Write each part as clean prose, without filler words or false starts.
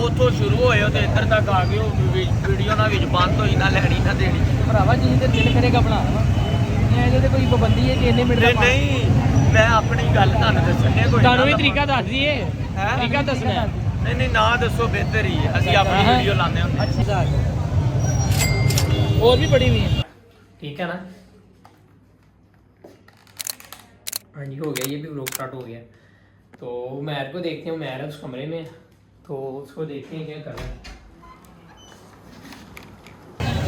ਉੱਥੋਂ ਸ਼ੁਰੂ ਹੋਏ ਤੇ ਇੱਧਰ ਤੱਕ ਆ ਗਏ ਵੀਡੀਓ ਨਾਲ ਵਿੱਚ ਬੰਦ ਹੋਈ ਨਾ ਲੈਣੀ ਨਾ ਦੇਣੀ ਭਰਾਵਾ ਜੀ ਤੇ ਦਿਲ ਕਰੇਗਾ ਬਣਾ ਲਵਾਂ ਇਹਦੇ ਤੇ ਕੋਈ ਪਾਬੰਦੀ ਹੈ ਕਿ ਇੰਨੇ ਮਿੰਟ ਦਾ ਨਹੀਂ ਮੈਂ ਆਪਣੀ ਗੱਲ ਤੁਹਾਨੂੰ ਦੱਸਣੇ ਕੋਈ ਤੁਹਾਨੂੰ ਵੀ ਤਰੀਕਾ ਦੱਸ ਦਈਏ ਹੈਂ? ਤਰੀਕਾ ਦੱਸਣਾ ਨਹੀਂ ਨਾ ਦੱਸੋ ਬਿਹਤਰ ਹੀ ਹੈ ਅਸੀਂ ਆਪਣੀ ਵੀਡੀਓ ਲਾਉਂਦੇ ਹੁੰਦੇ अच्छा और भी पड़ी हुई है ठीक है ना। हाँ जी हो गया, ये भी व्लॉग स्टार्ट हो गया। तो मैर को देखते हैं, मैर है उस कमरे में, तो उसको देखते हैं क्या कर रहा है।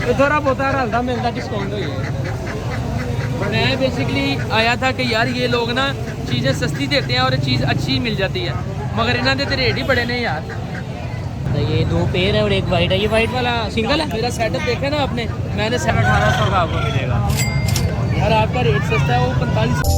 तो थोड़ा बहुत हल्का मिलता डिस्काउंट हो गया। मैं बेसिकली आया था कि यार ये लोग ना चीज़ें सस्ती देते हैं और चीज़ अच्छी मिल जाती है, मगर इन्होंने तो रेट ही बड़े नहीं यार। ये 2 पेयर है और एक वाइट है। ये वाइट वाला सिंगल है। मेरा सेटअप देखा ना आपने, मैंने 1800 का आपको मिलेगा यार आपका रेट सस्ता है वो 45।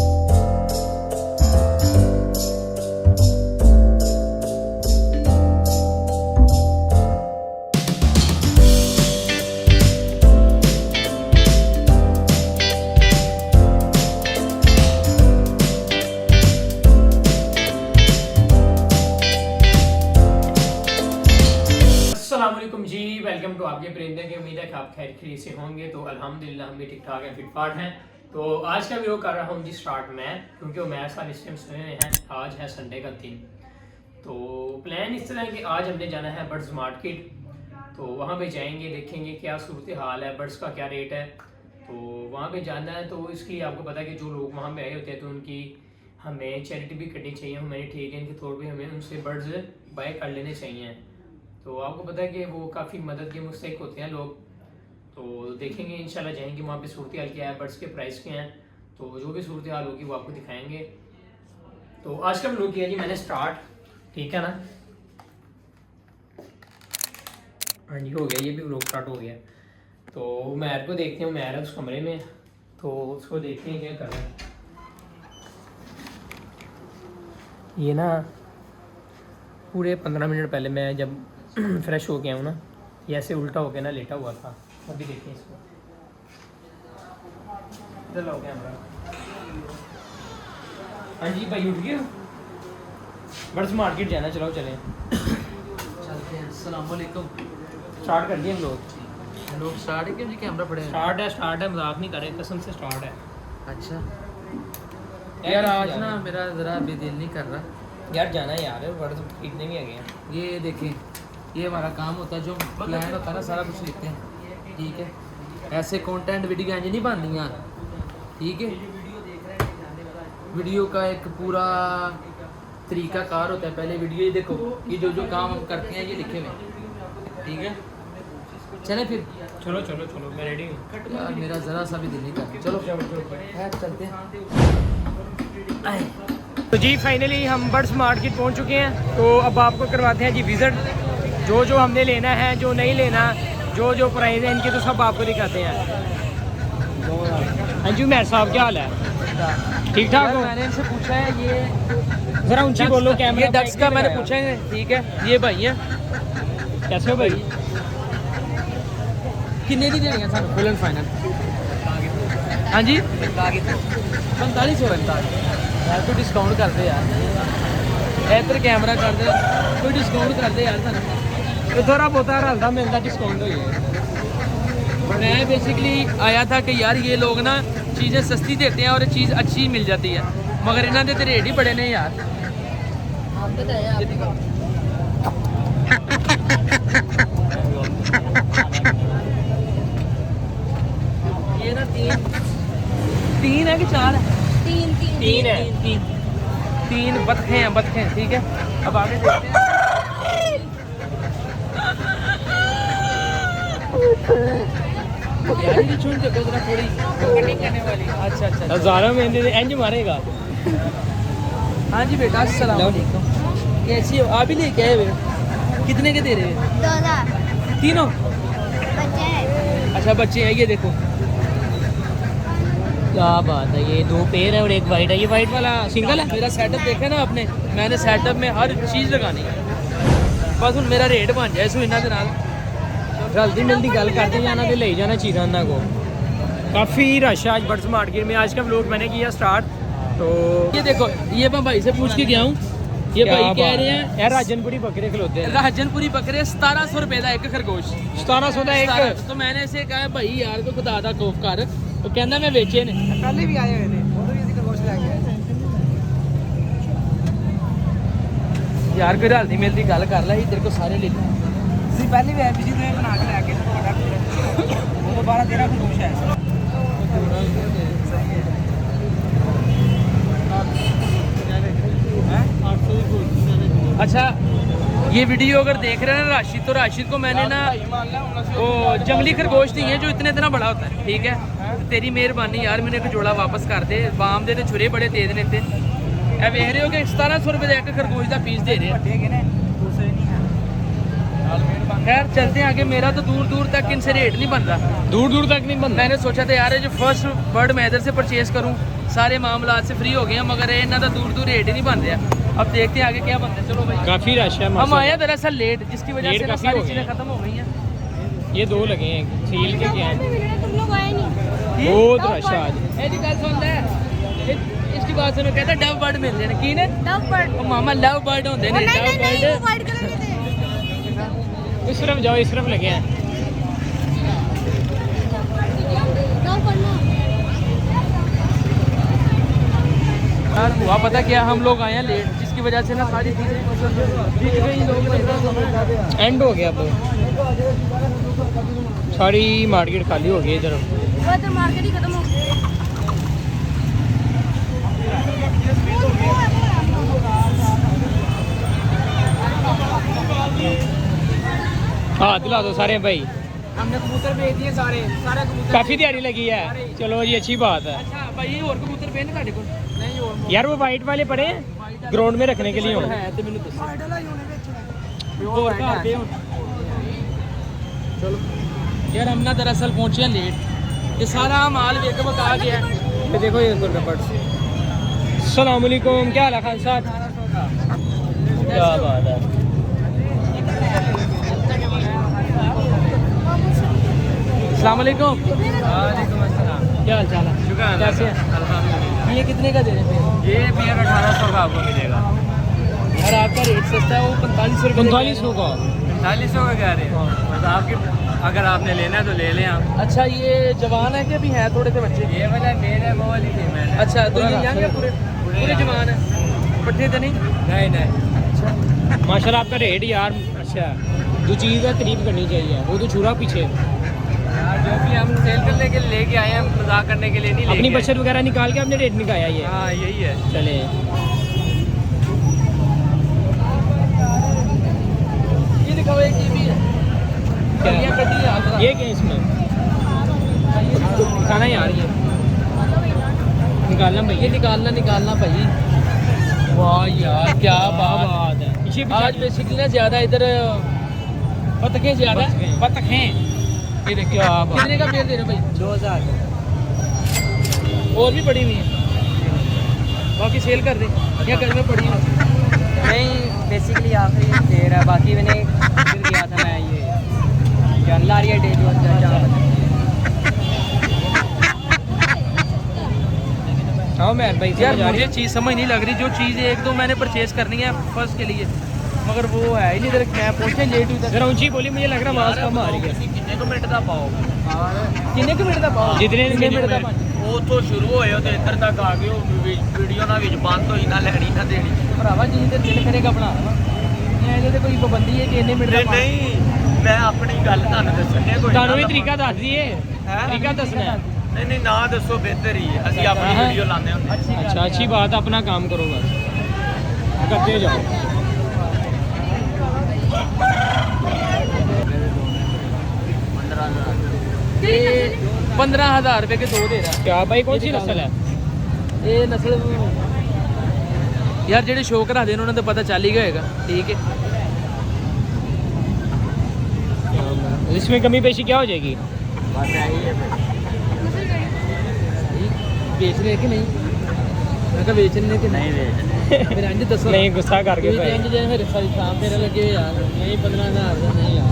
अस्सलामुअलैकुम जी, वेलकम टू आपके परिंदे की। उम्मीद है कि आप खैर खैरियत से होंगे। तो अल्हम्दुलिल्लाह हम भी ठीक ठाक हैं, फिट फाट हैं। तो आज का वीडियो कर रहा हूँ जी स्टार्ट मैं, क्योंकि मैं सारे इस टाइम सोए हुए हैं। आज है संडे का दिन। तो प्लान इस तरह है कि आज हमने जाना है बर्ड्स मार्केट। तो वहाँ पे जाएंगे, देखेंगे क्या सूरत हाल है, बर्ड्स का क्या रेट है। तो वहाँ पे जाना है, तो इसके लिए आपको पता है कि जो लोग वहाँ पे आए होते हैं तो उनकी हमें चैरिटी भी करनी चाहिए, ह्यूमैनिटेरियन के तौर पर हमें उनसे बर्ड्स बाय कर लेने चाहिए। तो आपको पता है कि वो काफ़ी मदद के मुस्तहिक होते हैं लोग। तो देखेंगे इंशाल्लाह, जाएंगे वहाँ पे सूरत हाल क्या है, बर्ड्स के प्राइस क्या हैं। तो जो भी सूरत हाल होगी वो आपको दिखाएंगे। तो आज का व्लॉग किया जी मैंने स्टार्ट, ठीक है ना। हाँ जी हो गया, ये भी व्लॉग स्टार्ट हो गया। तो मैर को देखते हैं, मैर है उस कमरे में, तो उसको देखते हैं क्या कर रहा है। ये ना पूरे 15 मिनट पहले मैं जब फ्रेश हो गया हूँ ना, ये ऐसे उल्टा हो गया ना, लेटा हुआ था। अभी देखिए इसको, इधर लाओ कैमरा। हाँ जी भाई उठ गए, बर्ड्स मार्केट जाना, चलो चलें चलते हैं। अस्सलाम वालेकुम। स्टार्ट कर दिए हम लोग स्टार्ट है कि मुझे कैमरा पड़े स्टार्ट है, मजाक नहीं कर रहे, कसम से स्टार्ट है। अच्छा यार आज ना मेरा ज़रा भी दिल नहीं कर रहा यार जाना है यार, बर्ड्स खरीदने भी आ गए हैं। ये देखें, ये हमारा काम होता है, जो प्लान होता है ना सारा कुछ लिखते हैं, ठीक है। ऐसे कंटेंट वीडियो इंज नहीं बनती यार, ठीक है। वीडियो का एक पूरा तरीका कार होता है। पहले वीडियो ये देखो, ये जो जो काम हम करते हैं ये लिखे हुए, ठीक है। चले फिर, चलो चलो चलो मैं रेडी हूँ यार मेरा ज़रा सा भी दिल नहीं कर। चलो चलते हैं। तो जी फाइनली हम बर्ड्स मार्केट पहुंच चुके हैं। तो अब आपको करवाते हैं जी विज़िट, जो जो हमने लेना है, जो नहीं लेना, जो जो प्राइस है इनके, तो सब आपको दिखाते हैं। हाँ जी मैर साहब क्या हाल है, ठीक ठाक हो? मैंने इनसे पूछा है, ये ज़रा ऊंची बोलो कैमरा। ये डक्स का मैंने पूछा है, ठीक है। ये भाई है, कैसे हो भाई? कितने की देंगे सर फुल एंड फाइनल? हाँ जी 4500 यार, कोई डिस्काउंट कर दे यार, इधर कैमरा कर दे, कोई डिस्काउंट कर दे यार सर। तो थोड़ा बहुत हल्का मिलता डिस्काउंट हो गया। मैं बेसिकली आया था कि यार ये लोग ना चीज़ें सस्ती देते हैं और चीज़ अच्छी मिल जाती है, मगर इन्होंने तो रेट ही बड़े नहीं यार। ये ना तीन है कि 4 है? तीन है। तीन बतखें हैं, ठीक है। अब आगे देखते हैं। यार ये छोड़ दो जरा, थोड़ी कटिंग करने वाली। अच्छा हज़ारों में इंज मारेगा। हाँ जी बेटा, अस्सलाम वालेकुम। कैसी हो? आप ही लेके आए हुए, कितने के दे रहे हैं? 2000 तीनों? बच्चे हैं। अच्छा बच्चे हैं, ये देखो क्या बात है, ये 2 पेयर है और एक वाइट है। ये वाइट वाला सिंगल है। मेरा सेटअप देखा ना आपने, मैंने सेटअप में हर चीज़ लगानी है, बस हूँ मेरा रेट बन जाए सो इन्होंने नाल रलती मिलती गल करते जाना तो ले जाना चीज़ा उन्होंने को। काफ़ी रश है आज बर्ड्स मार्केट में। आज का व्लॉग मैंने किया स्टार्ट। तो ये देखो, ये मैं भाई से पूछ के गया हूँ, ये भाई कह रहे हैं यार राजनपुरी बकरे खिलौते हैं। राजनपुरी बकरे 1700 रुपए का एक खरगोश। 1700 का एक। तो मैंने इसे कहा भाई यार को खुदा दा खौफ कर, तो कहना मैं वेचे ने। पहले भी आए हुए थे, वो भी इसी खरगोश ले गए। यार कोई हल्दी मिलती गल कर ला, तेरे को सारे ले लूं। ਅਸੀਂ ਪਹਿਲੇ ਵੀ ਆਏ ਸੀ ਜਦੋਂ ਇਹ ਬਣਾ ਕੇ ਲੈ ਕੇ ਉਹ ਦੁਬਾਰਾ 13 ਖਰਗੋਸ਼ ਹੈ। अच्छा ये वीडियो अगर देख रहे हैं ना राशिद, तो राशिद को मैंने ना वो जंगली खरगोश नहीं है जो इतना बड़ा होता है, ठीक है। तेरी मेहरबानी यार, मैंने एक जोड़ा वापस कर दे। बाम दे ते छुरे बड़े तेज ने ते। ए वेख रहे हो कि 1700 रुपए का एक खरगोश का पीस दे रहे हैं। दूसरे नहीं है। खैर चलते हैं आगे। मेरा तो दूर दूर तक इनसे रेट नहीं बन रहा, दूर दूर तक नहीं बनता। मैंने सोचा था यार ये जो फर्स्ट बर्ड मैं इधर से परचेज करूं, सारे मामला से फ्री हो गए हैं, मगर इन्हों का दूर दूर रेट ही नहीं बन रहा। अब देखते हैं आगे क्या बनता है। चलो भाई काफी रश है। हम आए हैं दरअसल लेट, जिसकी वजह लेट से ना काफी सारी हो गए चीजें हैं। खत्म हो गई हैं। ये 2 लगे हैं सील के क्या है। तुम लोग आए नहीं। बहुत रश है आज। ਇਹਦੀ ਗੱਲ ਸੁਣਦਾ ਹੈ इसकी बात सुनो, कहता डव बर्ड मिल रहे हैं। की ने लव बर्ड। ਉਹ ਮਾਮਾ ਲਵ ਬਰਡ ਹੁੰਦੇ ਨੇ। नहीं डव नहीं नहीं, वो बर्ड वाइट कलर के थे। इस तरफ जाओ, इस तरफ लगे हैं। लव बर्ड ना। यार हुआ पता क्या, हम लोग आए हैं लेट, जिसकी वजह से ना सारी चीजें बिक गई। लोग एंड हो गया अब, सारी मार्केट खाली हो गई इधर। वो तो मार्केट ही खत्म हो गई। हाथ दिला दो सारे भाई। हमने कबूतर भेज दिए सारे कबूतर। काफी तैयारी लगी है। चलो जी, अच्छी बात है। अच्छा भाई और कबूतर पे ने ਤੁਹਾਡੇ ਕੋਲ? नहीं और यार वो वाइट वाले पड़े हैं ग्राउंड में रखने के लिए हो। ਹੈ ਤੇ ਮੈਨੂੰ ਦੱਸੋ। साइड वाला ही होने बेचना। और घर पे हो। चलो यार हम ना दरअसल पहुंचे हैं लेट, ये सारा माल वेक बका गया है। ये देखो ये बर्ड्स। अस्सलाम वालेकुम, क्या हाल है खान साहब? क्या बात है। अस्सलाम वालेकुम। वालेकुम अस्सलाम। क्या हाल चाल है? शुक्र है कैसे हैं? अल्हम्दुलिल्लाह। ये कितने का दे रहे हैं? ये पेयर 1800 का आपको मिलेगा। और आपका रेट सस्ता है, वो 4500 रुपये। 4500 का। 4500 का कह रहे हैं। बस आपकी अगर आपने लेना है तो ले लें आप। अच्छा ये जवान है कि अभी हैं थोड़े से बच्चे? ये वाला मेल है, वो वाली फीमेल है। अच्छा तो ये यंग है पूरे पूरे जवान है, पट्टे तो नहीं? नहीं नहीं। माशाल्लाह आपका रेट यार अच्छा है। जो चीज़ है तारीफ करनी चाहिए, वो तो छुरा पीछे। यार जो भी हम सेल करने के लिए लेके आए हैं, मजाक करने के लिए नहीं अपनी लेके आए। बचत वगैरह निकाल के आपने रेट निकाला ये। हाँ यही है। चले ये दिखाओ, एक ये भी है। क्या? ये कटी है आपका। ये क्या इसमें खाना यार ये निकालना ये भैया। निकालना भाई। वाह यार क्या बात बात है। पीछे आज बेसिकली ना ज्यादा इधर बतखें ज्यादा बतखें। ये देखिए आप कितने का पेड़ दे रहे हो भाई? 2000। और भी पड़ी हुई है, बाकी सेल कर दे या घर में पड़ी हुई? नहीं बेसिकली आखिरी दे रहा है, बाकी मैंने फिर किया था मैं ये क्या लारिया डे जो हाँ मैं भाई यार मुझे चीज़ समझ नहीं लग रही, जो चीज़ एक दो मैंने परचेज करनी है फर्स्ट के लिए, मगर वो है ही नहीं। इधर मैं पहुंचे लेट हुई जरा ऊंची बोली, मुझे लग रहा है आवाज़ कम आ रही है। कितने को मिनट का पाओ? किन्ने कुछ मिनट का पाओ? जितने किन्ने मिनट का पाओ? ਉੱਥੋਂ ਸ਼ੁਰੂ ਹੋਏ ਹੋ ਤੇ ਇੱਧਰ ਤੱਕ ਆ ਗਏ ਹੋ, ਵੀਡੀਓ ਨਾਲ ਵਿੱਚ ਬੰਦ ਹੋਈ ਨਾ ਲੈਣੀ ਨਾ ਦੇਣੀ। ਭਰਾਵਾ ਜੀ ਤੇ ਦਿਲ ਕਰੇਗਾ ਬਣਾ ਲਵਾਂ, ਇਹਦੇ ਤੇ ਕੋਈ ਪਾਬੰਦੀ ਹੈ ਕਿ ਇੰਨੇ ਮਿੰਟ ਦਾ ਨਹੀਂ ਮੈਂ ਆਪਣੀ ਗੱਲ ਤੁਹਾਨੂੰ ਦੱਸਣੀ ਹੈ ਕੋਈ। ਤੁਹਾਨੂੰ ਵੀ ਤਰੀਕਾ ਦੱਸ ਦਈਏ, ਤਰੀਕਾ ਦੱਸਣਾ है। ਨਹੀਂ ਨਹੀਂ ਨਾ ਦੱਸੋ, ਬਿਹਤਰ ਹੀ ਹੈ। ਅਸੀਂ ਆਪਣੀ ਵੀਡੀਓ ਲਾਉਂਦੇ ਹੁੰਦੇ ਹਾਂ। अच्छा अच्छी बात है, अपना काम करो बस, करते जाओ। 15,000 रुपए के दो दे रहा क्या भाई कौन सी नस्ल है? ਇਹ ਨਸਲ यार ਜਿਹੜੇ ਸ਼ੌਕ ਰੱਖਦੇ ਨੇ ਉਹਨਾਂ ਦਾ ਪਤਾ ਚੱਲ ਹੀ ਗਿਆ ਹੋਏਗਾ, ठीक है। इसमें कमी पेशी क्या हो जाएगी? बेच रहे कि नहीं? मैं कहा बेच रहे कि नहीं? फिर इंज दसो नहीं गुस्सा करके फिर इंज जे मेरे सारी शाम तेरे लगे यार, नहीं 15,000 का नहीं यार।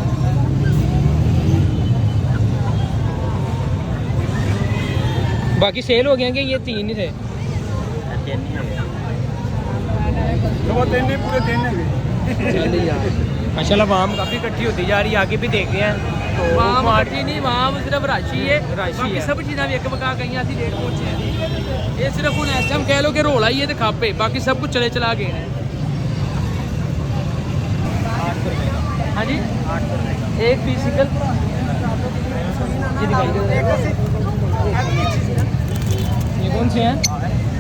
बाकी सेल हो गए कि ये 3 ही थे? वो दिन नहीं पूरे दिन है चल यार माशाल्लाह वाम काफ़ी इकट्ठी होती जा रही है, आगे भी देख रहे हैं। तो वहाँ मार्ट मर्जी नहीं, वहाँ सिर्फ राशि है, राशि बाकी है। सब चीज़ें एक बका गई अभी लेट पहुंचे हैं। ये सिर्फ हूँ ऐसा हम कह लो कि रोला ही है तो खापे, बाकी सब कुछ चले चला गए हैं। हाँ जी 1 पीस सिंगल ये दिखाई दे रहा है। ये कौन से हैं?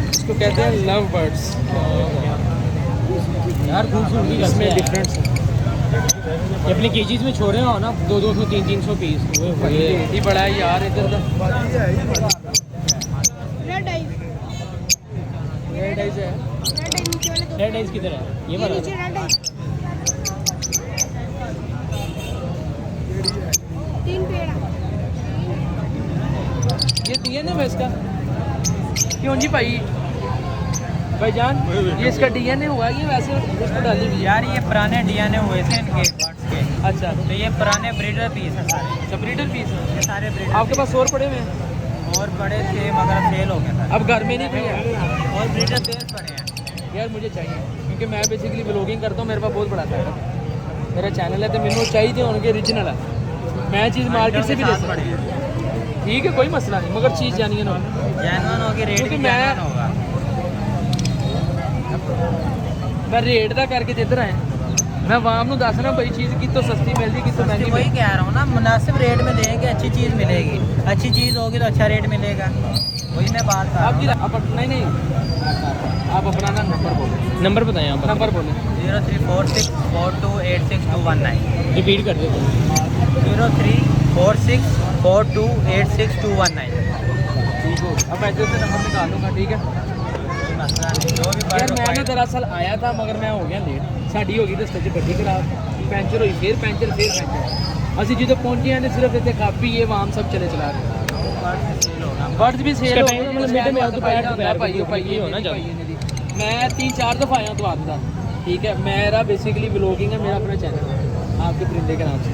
इसको कहते हैं लव बर्ड्स। यार खूबसूरती इसमें डिफरेंस है। ये अपने केजीज में छोड़े हो ना 200 300 पीस। ये बड़ा है यार इधर का। रेड आई रेड आइज है। रेड आई नीचे वाले दो रेड आइज किधर है? ये वाला नीचे रेड आई 3 पेड़ है। ये दिए ना मैं इसका क्यों जी भाईजान ये इसका डीएनए हुआ ये वैसे इसको डाली हुई है। यार ये पुराने डीएनए हुए थे इनके बर्ड्स के, अच्छा तो ये पुराने ब्रीडर पीस हैं सारे, अच्छा ब्रीडर पीस ये सारे ब्रीडर आपके पास और पड़े हुए हैं? और बड़े थे मगर फेल हो गए अब घर में नहीं कोई है और ब्रीडर तेज पड़े हैं। यार मुझे चाहिए क्योंकि मैं बेसिकली ब्लॉगिंग करता हूँ, मेरे पास बहुत बड़ा था मेरा चैनल है तो मैंने चाहिए उनके ओरिजिनल है। मैं चीज़ मार्केट से भी ले सकता हूँ, ठीक है कोई मसला नहीं, मगर चीज़ जानिए ना जैनवन होगी, रेट क्योंकि भी मैं जैनवन होगा। मैं रेट का करके जिधर आए मैं वाम नू दस रहा भाई चीज़ की तो सस्ती मिलती कि तो महंगी वही कह रहा हूँ ना, मुनासिब रेट में देंगे अच्छी चीज़ मिलेगी, अच्छी चीज़ होगी तो अच्छा रेट मिलेगा, वही मैं बात कर रहा आपकी हूँ। आप नहीं आप अपना ना नंबर बोलो, नंबर बताएं आप। नंबर बोलें 034642862219 रिपीट कर देते हैं। 034642862219। ठीक हो अब ऐसे से नंबर निकाल लूँगा, ठीक है जो भी यार मैं ना बर्ड दरअसल आया था मगर मैं हो गया लेट, साड़ी हो गई रस्ते 'ਚ ਗੱਡੀ खराब ਪੈਂਚਰ ਹੋਈ ਫਿਰ ਪੈਂਚਰ ਅਸੀਂ ਜਦੋਂ ਪਹੁੰਚੇ ਹਾਂ ਤੇ ਸਿਰਫ ਇੱਥੇ ਕਾਪੀ ਇਹ ਵਾਮ ਸਭ ਚਲੇ ਚਲਾ ਰਹੇ बर्ड्स भी सेल हो गए मतलब मीटर में दोपहर भाई होना मैं 3-4 दफ़ा आया तो आता ठीक है। मेरा बेसिकली ब्लॉगिंग है, मेरा अपना चैनल है आपके परिंदे के नाम से।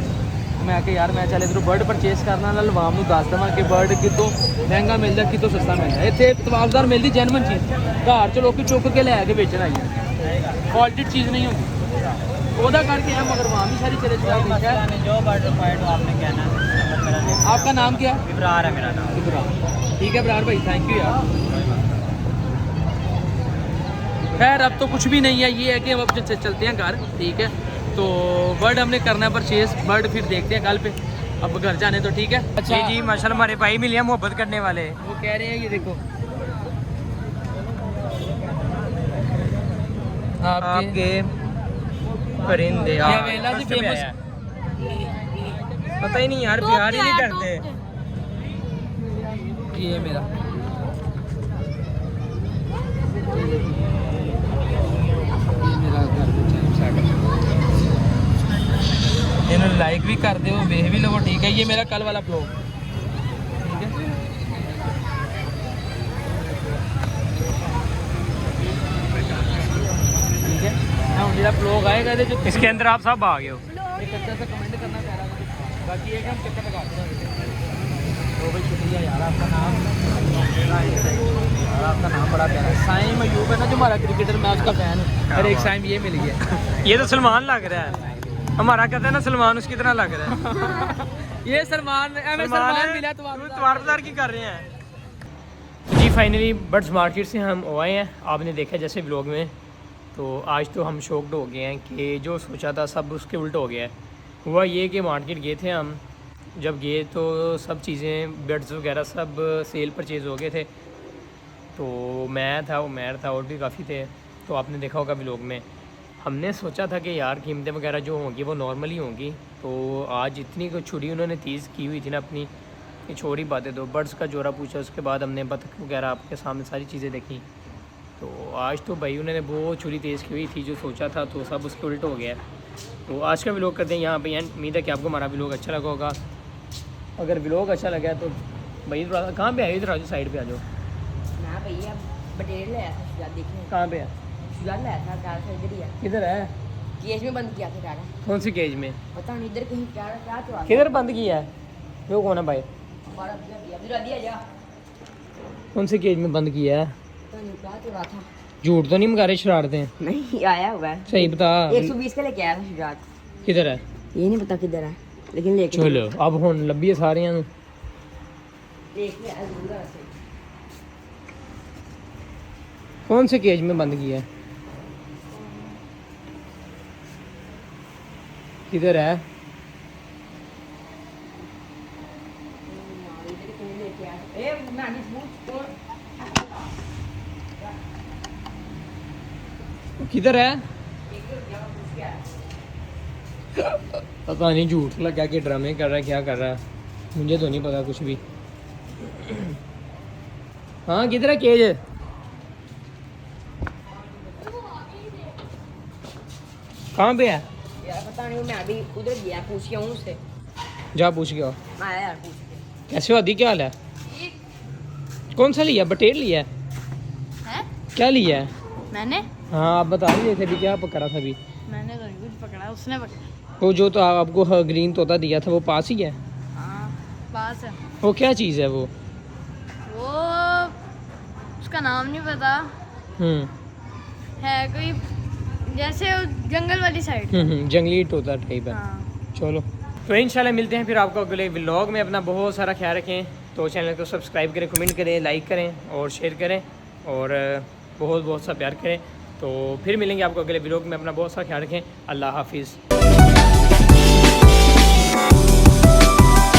मैं आके यार मैं चल इधरों बर्ड परचेस करना नाल वाम नूं दस देवां कि बर्ड कितों महंगा मिलदा कितों सस्ता मिलदा। इत्थे तवाबदार मिलदी जैनवन चीज़, घर च लोग चुक के लै के बेचण आई क्वालिटी चीज़ नहीं होती ओदा करके है, मगर वहाँ भी सारी चले चला कोई मसला नहीं, जो बर्ड रिक्वायर्ड हो आपने कहना है। आपका नाम क्या है? इब्रार है मेरा नाम। इब्रार, ठीक है इब्रार भाई, थैंक यू यार। खैर अब तो कुछ भी नहीं है, ये है कि अब चलते हैं घर, ठीक है। तो बर्ड हमने करना है परचेज, बर्ड फिर देखते हैं कल पे, अब घर जाने तो ठीक है। अच्छा जी जी माशाल्लाह हमारे भाई मिले हैं मोहब्बत करने वाले। वो कह रहे हैं ये देखो आपके परिंदे ये वेला से फेमस पता ही नहीं यार, प्यार ही नहीं करते। ये मेरा इन्होंने लाइक भी कर दो, वेख भी लो, ठीक है। ये मेरा कल वाला ब्लॉग, ठीक है। ठीक है हाँ मेरा ब्लॉग आएगा जो इसके अंदर आप सब आ गए हो। एक अच्छा सा कमेंट करना पड़ रहा है, बाकी एक हम चक्कर लगा देंगे। तो भाई शुक्रिया यार, आपका नाम यार, आपका नाम बड़ा प्यारा है। साइम अयूब है ना जो हमारा क्रिकेटर, मैं उसका फैन हूँ और एक साइम ये मिल गया। ये तो सलमान लग रहा है, हमारा कहते हैं ना सलमान उसकी तरह लग रहा है। ये सलमान मिला तो बाजार की कर रहे हैं जी। फाइनली बर्ड्स मार्केट से हम आए हैं, आपने देखा जैसे व्लॉग में। तो आज तो हम शॉक्ड हो गए हैं कि जो सोचा था सब उसके उल्ट हो गया है। हुआ ये कि मार्केट गए थे हम, जब गए तो सब चीज़ें बर्ड्स वगैरह सब सेल परचेज़ हो गए थे। तो मैं था, उमैर था और भी काफ़ी थे। तो आपने देखा होगा व्लॉग में, हमने सोचा था कि यार कीमतें वगैरह जो होंगी वो नॉर्मली होंगी। तो आज इतनी को छुरी उन्होंने तेज़ की हुई थी ना अपनी, कि छोटी बातें। तो बर्ड्स का जोड़ा पूछा, उसके बाद हमने बतख वगैरह आपके सामने सारी चीज़ें देखी। तो आज तो भाई उन्होंने वो छुरी तेज़ की हुई थी जो सोचा था, तो सब उसके उल्ट हो गया। तो आज का व्लॉग करते हैं यहाँ पे। उम्मीद है कि आपको हमारा व्लॉग अच्छा लगा होगा। अगर व्लॉग अच्छा लगा तो भाई थोड़ा कहाँ पे आए, इधर आ जाओ, साइड पे आ जाओ। ना भैया बटेर ले आया था शुजात, देखने कहाँ पे है? शुजात लाया था, डाल था इधर ही है, किधर है? केज में बंद किया था डाला, कौन सी केज में? पता नहीं इधर कहीं क्या क्या तो किधर बंद किया है? वो कौन है भाई? हमारा दिया दिया दिया जा, कौन सी केज में बंद किया है? पता नहीं क्या तो रहा था। झूठ तो नहीं मंगा रहे शरारतें? नहीं आया हुआ है। सही बता। 120 का लेके आया था शुजात। किधर है? ये नहीं पता किधर है, लेकिन लेके चलो अब हुन लब्भी सारे लेके आया जरूर है। कौन से केज में बंद किया है? किधर है? किधर है? पता नहीं, झूठ लगा के ड्रामे कर रहा है, क्या कर रहा है, मुझे तो नहीं पता कुछ भी। हाँ किधर है केज? कहाँ पे है? यार पता नहीं, मैं अभी उधर गया, पूछ के आऊँ उससे। जा पूछ के आओ। मैं आया यार पूछ के। कैसे हो आदि, क्या हाल है? कौन सा लिया? बटेर लिया है? है? क्या लिया है? मैंने हाँ आप बता ही रहे थे अभी, क्या पकड़ा था अभी? मैंने तो कुछ पकड़ा, उसने पकड़ा। वो जो तो आपको ग्रीन तोता दिया था वो पास ही है? हाँ पास है। वो क्या चीज़ है वो? वो उसका नाम नहीं पता, है कोई जैसे वो जंगल वाली साइड। जंगली तोता टाइप है। हाँ। चलो तो इंशाल्लाह मिलते हैं फिर आपको अगले व्लॉग में। अपना बहुत सारा ख्याल रखें, तो चैनल को सब्सक्राइब करें, कमेंट करें, लाइक करें और शेयर करें और बहुत बहुत सा प्यार करें। तो फिर मिलेंगे आपको अगले व्लॉग में। अपना बहुत सारा ख्याल रखें। अल्लाह हाफिज़।